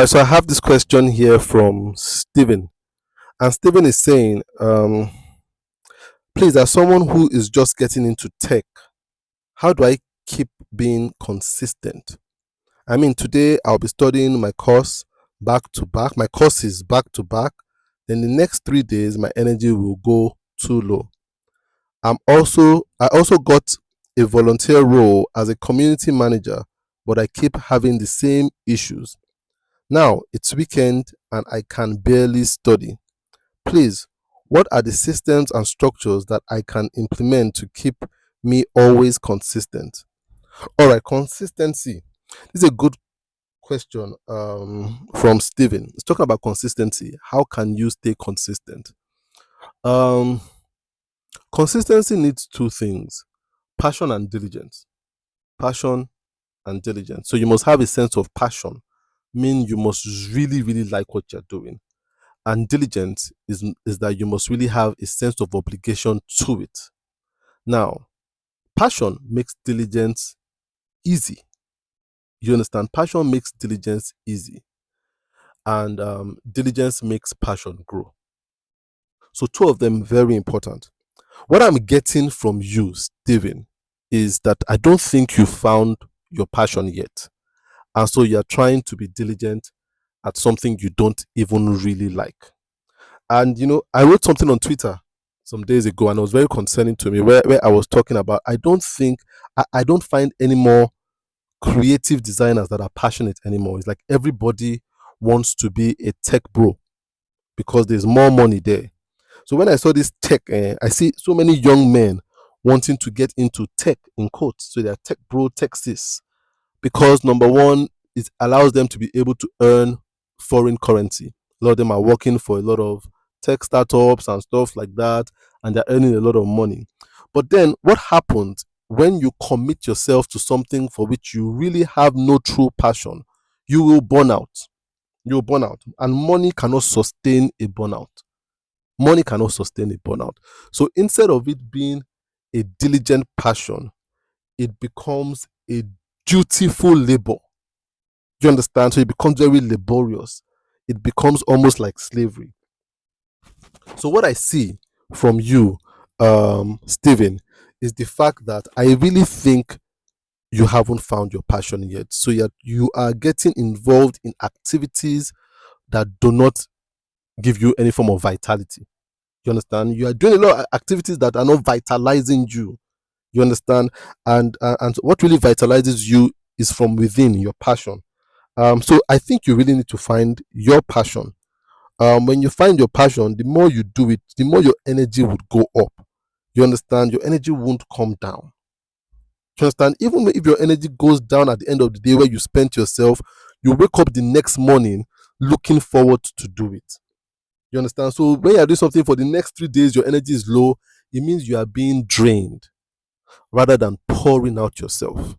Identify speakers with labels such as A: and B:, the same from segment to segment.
A: right, so I have this question here from Steven. And Steven is saying, please, as someone who is just getting into tech, how do I keep being consistent? I mean, today I'll be studying my course back to back. My course is back to back. Then the next 3 days, my energy will go too low. I also got a volunteer role as a community manager, but I keep having the same issues. Now it's weekend and I can barely study. Please, what are the systems and structures that I can implement to keep me always consistent? All right, consistency. This is a good question from Steven. It's talking about consistency. How can you stay consistent? Um, Consistency needs two things: passion and diligence. Passion and diligence. So you must have a sense of passion, mean you must really, really like what you're doing. And diligence is that you must really have a sense of obligation to it. Now, passion makes diligence easy. You understand? Passion makes diligence easy, and diligence makes passion grow. So, two of them very important. What I'm getting from you, Steven, is that I don't think you found your passion yet. And so you're trying to be diligent at something you don't even really like. And I wrote something on Twitter some days ago, and it was very concerning to me, where I was talking about I don't find any more creative designers that are passionate anymore. It's like everybody wants to be a tech bro because there's more money there. So when I saw this tech, I see so many young men wanting to get into tech in quotes. So they're tech bro, tech sis, because number one, it allows them to be able to earn foreign currency. A lot of them are working for a lot of tech startups and stuff like that, and they're earning a lot of money. But then what happens when you commit yourself to something for which you really have no true passion? You will burn out. You will burn out, and money cannot sustain a burnout. Money cannot sustain a burnout. So instead of it being a diligent passion, it becomes a dutiful labor. You understand? So it becomes very laborious. It becomes almost like slavery. So what I see from you, Stephen, is the fact that I really think you haven't found your passion yet. So you are getting involved in activities that do not give you any form of vitality. You understand? You are doing a lot of activities that are not vitalizing you. You understand? And what really vitalizes you is from within, your passion. So I think you really need to find your passion. When you find your passion, the more you do it, the more your energy would go up. You understand? Your energy won't come down. You understand? Even if your energy goes down at the end of the day where you spent yourself, you wake up the next morning looking forward to do it. You understand? So when you are doing something for the next 3 days, your energy is low, it means you are being drained rather than pouring out yourself.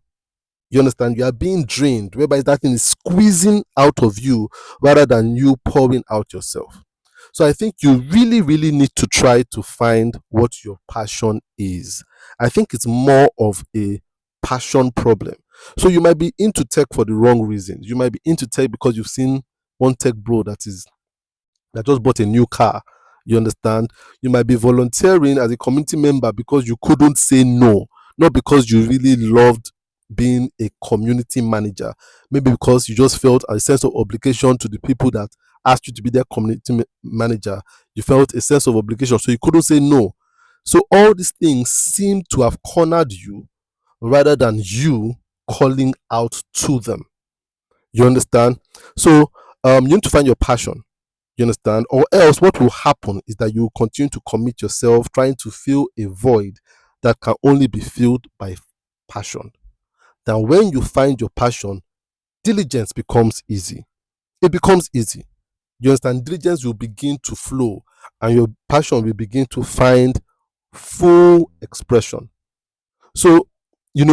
A: You understand? You are being drained, whereby that thing is squeezing out of you rather than you pouring out yourself. So I think you really, really need to try to find what your passion is. I think it's more of a passion problem. So you might be into tech for the wrong reasons. You might be into tech because you've seen one tech bro that just bought a new car. You understand? You might be volunteering as a community member because you couldn't say no, not because you really loved being a community manager. Maybe because you just felt a sense of obligation to the people that asked you to be their community manager. You felt a sense of obligation, so you couldn't say no. So all these things seem to have cornered you rather than you calling out to them. You understand? So you need to find your passion. You understand? Or else what will happen is that you will continue to commit yourself trying to fill a void that can only be filled by passion. Then when you find your passion, diligence becomes easy. It becomes easy. You understand? Diligence will begin to flow and your passion will begin to find full expression. So, we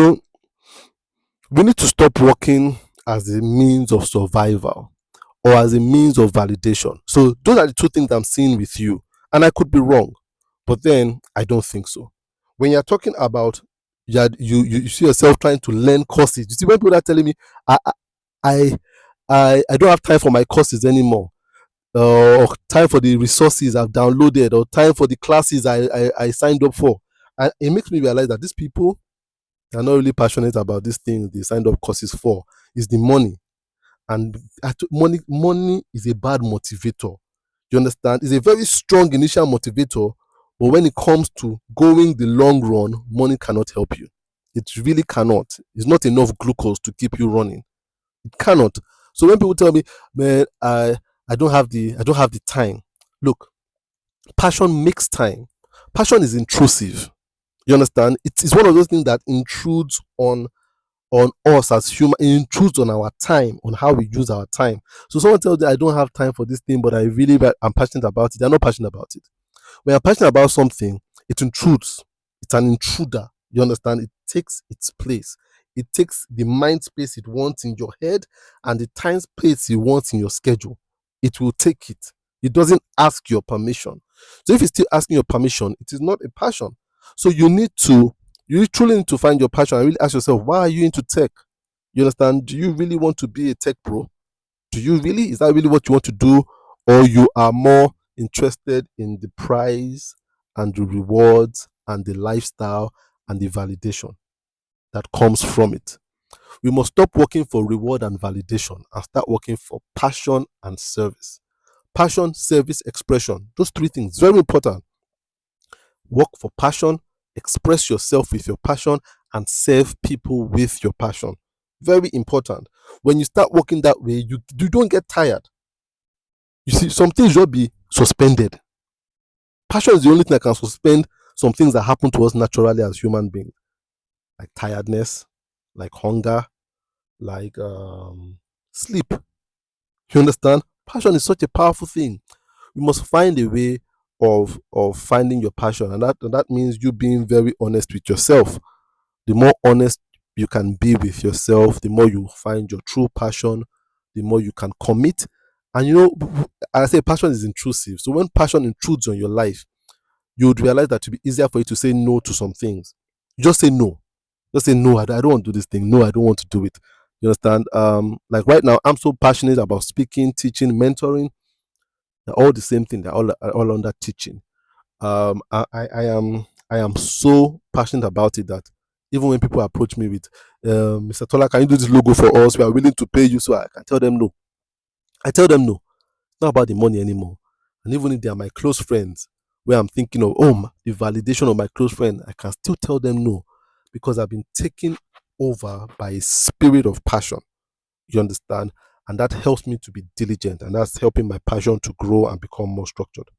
A: need to stop working as a means of survival or as a means of validation. So those are the two things I'm seeing with you. And I could be wrong, but then I don't think so. When you're talking about you see yourself trying to learn courses, you see when people are telling me, I I don't have time for my courses anymore, or time for the resources I've downloaded, or time for the classes I signed up for. And it makes me realize that these people are not really passionate about this thing they signed up courses for. Is the money. And money is a bad motivator. You understand? It's a very strong initial motivator, but when it comes to going the long run, money cannot help you. It really cannot. It's not enough glucose to keep you running. It cannot. So when people tell me, man, I don't have the time. Look, passion makes time. Passion is intrusive. You understand? It's one of those things that intrudes on us as human. It intrudes on our time, on how we use our time. So someone tells you I don't have time for this thing, but I'm passionate about it. They're not passionate about it. When you're passionate about something, it intrudes. It's an intruder. You understand? It takes its place. It takes the mind space it wants in your head and the time space it wants in your schedule. It will take it. It doesn't ask your permission. So if it's still asking your permission, it is not a passion. So you truly need to find your passion and really ask yourself, why are you into tech? You understand? Do you really want to be a tech pro? Do you really? Is that really what you want to do? Or you are more interested in the prize and the rewards and the lifestyle and the validation that comes from it? We must stop working for reward and validation and start working for passion and service. Passion, service, expression. Those three things, very important. Work for passion, express yourself with your passion, and serve people with your passion. Very important. When you start working that way, you don't get tired. You see, some things will be suspended. Passion is the only thing that can suspend some things that happen to us naturally as human beings, like tiredness, like hunger, like sleep. You understand? Passion is such a powerful thing. You must find a way of finding your passion, and that means you being very honest with yourself. The more honest you can be with yourself, the more you find your true passion, the more you can commit. And I say passion is intrusive. So when passion intrudes on your life, you would realize that it will be easier for you to say no to some things. Just say no. Just say no. I don't want to do this thing. No, I don't want to do it. You understand? Like right now, I'm so passionate about speaking, teaching, mentoring. They're all the same thing. They're all under teaching. I am so passionate about it that even when people approach me with, Mr. Tola, can you do this logo for us? We are willing to pay you. So I can tell them no. I tell them no. It's not about the money anymore. And even if they are my close friends, where I'm thinking of, the validation of my close friend, I can still tell them no, because I've been taken over by a spirit of passion. You understand? And that helps me to be diligent, and that's helping my passion to grow and become more structured.